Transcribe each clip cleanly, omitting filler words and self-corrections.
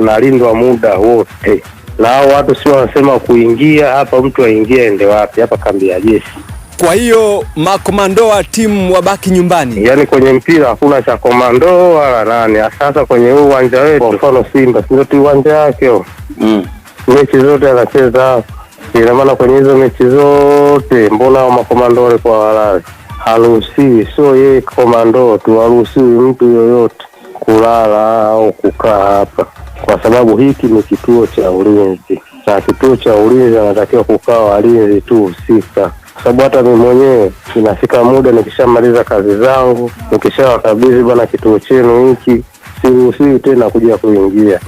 unalindwa muda wote. Na hao watu sio wanasema kuingia hapa, mtu aingie ende wapi? Hapa kambi ya jeshi. Kwa hiyo makomando wa timu wabaki nyumbani. Yaani kwenye mpira hakuna cha komando wala nani. Sasa kwenye huu uwanja wetu, kwa mfano Simba ndio tu uwanja wake huo. Mechi zote anacheza hapa. Ina maana kwenye hizo mechi zote mbona hao makomando wale kwa walali? Haruhusiwi, sio yeye komando tu, haruhusiwi mtu yoyote kulala au kukaa hapa, kwa sababu hiki ni kituo cha ulinzi, na kituo cha ulinzi anatakiwa kukaa walinzi tu husika. Kwa sababu hata mimi mwenyewe inafika muda nikishamaliza kazi zangu, nikishawakabidhi bwana kituo chenu hiki, siruhusiwi tena kuja kuingia.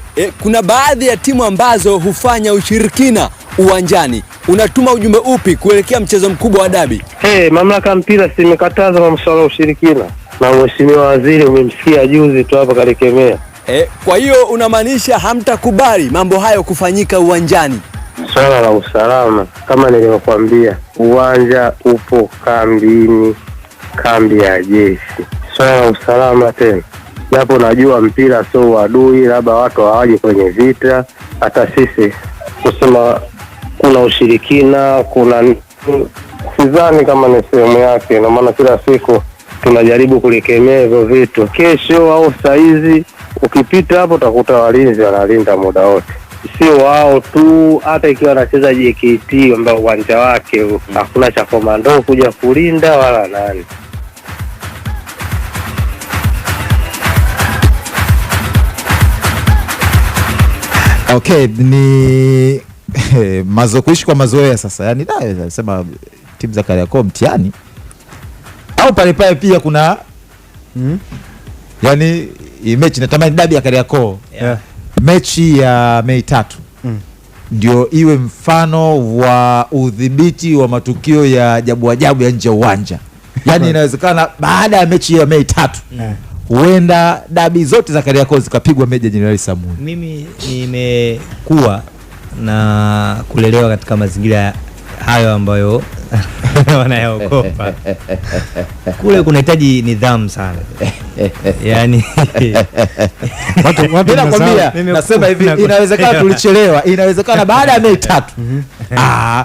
Kuna baadhi ya timu ambazo hufanya ushirikina uwanjani. Unatuma ujumbe upi kuelekea mchezo mkubwa wa dabi? Mamlaka mpira simekataza masuala ya ushirikina, na mheshimiwa waziri umemsikia juzi tu hapa kalikemea. Kwa hiyo unamaanisha hamtakubali mambo hayo kufanyika uwanjani? Swala la usalama kama nilivyokuambia, uwanja upo kambini, kambi ya jeshi. Swala la usalama tena, japo najua mpira sio uadui, labda watu hawaje kwenye vita, hata sisi kusema kuna ushirikina, kuna sidhani kama ni sehemu yake. Na maana kila siku tunajaribu kulikemea hivyo vitu. Kesho au saizi ukipita hapo utakuta walinzi wanalinda muda wote, sio wao tu. Hata ikiwa anacheza JKT ambao uwanja wake hakuna cha komando kuja kulinda wala nani. Okay, ni kuishi kwa mazoea sasa. Yaani nasema timu za Kariakoo mtihani au pale pia kuna yaani mechi natamani dabi ya Kariakoo. Mechi ya Mei 3 ndio iwe mfano wa udhibiti wa matukio ya ajabu ya nje ya uwanja. Yaani inawezekana baada ya mechi ya Mei 3 huenda dabi zote za Kariakoo zikapigwa Meja Jenerali Samuel. Mimi nimekuwa na kulelewa katika mazingira hayo ambayo wanayaogopa. Kule kunahitaji nidhamu sana. Yaani watu nakwambia, nasema hivi, inawezekana tulichelewa, inawezekana baada ya Mei 3.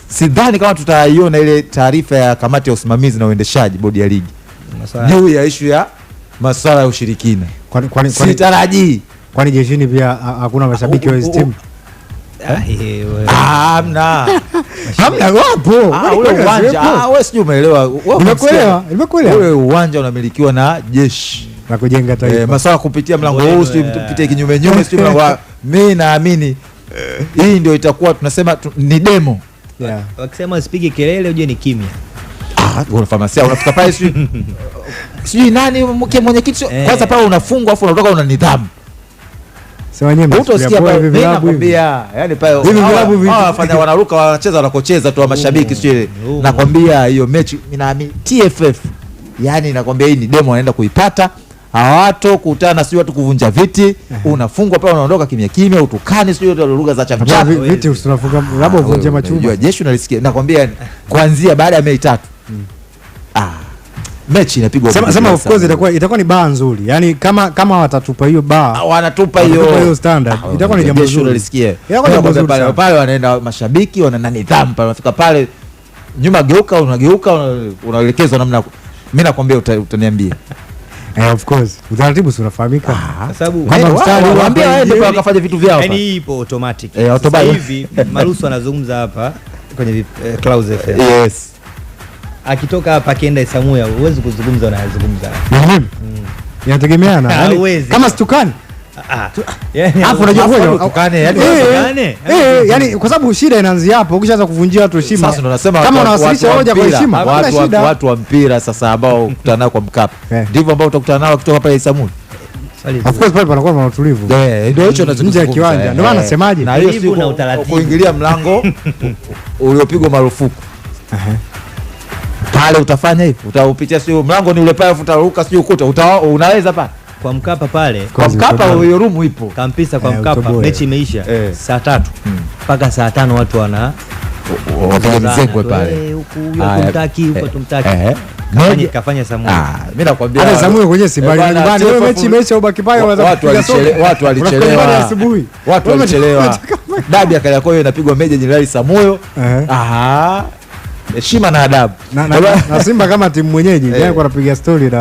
Sidhani kama tutaiona ile taarifa ya kamati ya usimamizi na uendeshaji bodi ya ligi juu ya issue ya masuala ya ushirikina. Sitarajii. Kwani jeshini pia hakuna mashabiki wa hizo timu? Hamna wapo. Ule uwanja wewe sijui umeelewa. Nimekuelewa. Ule uwanja unamilikiwa na jeshi la kujenga taifa. Masuala kupitia mlango huu sio mpite kinyume sio mlango. Mimi naamini hii ndio itakuwa tunasema ni demo. Wakisema usipige kelele uje ni kimya. Una farmasia unafika pale sijui nani mwenyekiti kwanza pale unafungwa afu unatoka una nidhamu. Sema nyembe. Utasikia pale mimi nakwambia, yani pale hivi vilabu wafanya wanaruka wanacheza wanakocheza tu wa mashabiki sio. Nakwambia hiyo mechi naamini TFF, yani nakwambia hii ni demo wanaenda kuipata. Hawato kutana sio watu kuvunja viti, unafungwa pale unaondoka kimya utukani sio lugha za chafu. Viti unafunga labda uvunje machuma. Jeshi unalisikia nakwambia kuanzia baada ya Mei 3. Mechi inapigwa. Sema of course itakuwa ni baa nzuri. Yaani kama watatupa hiyo baa, wanatupa hiyo standard, itakuwa ni jambo zuri. Unalisikia. Pale wanaenda mashabiki wana nidhamu pale, wanafika pale nyuma unageuka unaelekezwa namna. Mimi nakwambia utaniambia. Of course. Utaratibu si unafahamika. Kwa sababu kama mstari waambia waende pale wakafanya vitu vyao. Yaani ipo automatic. Sasa hivi Marusu anazungumza hapa kwenye Clouds FM. Yes. Akitoka hapa akienda Isamuya huwezi kuzungumza unayozungumza. Inategemeana. Kama situkani. Hapo unajua kweli tukane yani kwa sababu shida inaanzia hapo. Ukishaanza kuvunjia watu heshima. Sasa ndo nasema kama unawasilisha hoja kwa heshima, hakuna shida. Watu wa mpira sasa ambao kukutana nao kwa Mkapa ndivyo ambao utakutana nao kutoka pale Isamuya. Of course pale panakuwa na utulivu. Ndio hicho nje ya kiwanja. Ndio maana nasemaje? Na hiyo si kuingilia mlango uliopigwa marufuku. Pale utafanya hivi, utaupitia sio mlango ni ule pale utaruka sio ukuta, unaweza pale kwa Mkapa pale. Kwa Mkapa hiyo room ipo. Kampisa kwa Mkapa mechi imeisha saa 3 mpaka saa 5 watu wapiga mizengwe pale. Huku tumtaki, huko tumtaki. Kafanya Samuel. Mimi nakwambia hata Samuel kwenye Simba nyumbani wewe mechi ubaki pale watu walichelewa. Dabi ya Kariakoo inapigwa Meja Jenerali Samuel. Heshima na adabu. Na Simba kama timu mwenyeji yeye alikuwa anapiga story na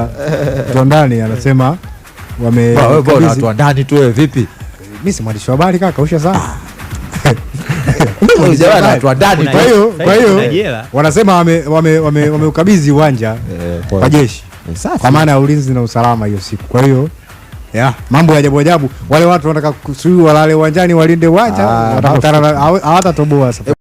watu ndani anasema watu ndani tu wewe vipi? Mimi si mwandishi wa habari kaka, usha sana. Kwa hiyo wanasema wameukabidhi uwanja kwa jeshi kwa maana ya ulinzi na usalama hiyo siku. Kwa hiyo mambo ya ajabu ajabu, wale watu wanataka kusuiwa walale uwanjani walinde uwanja, watakutana hawatatoboa sasa.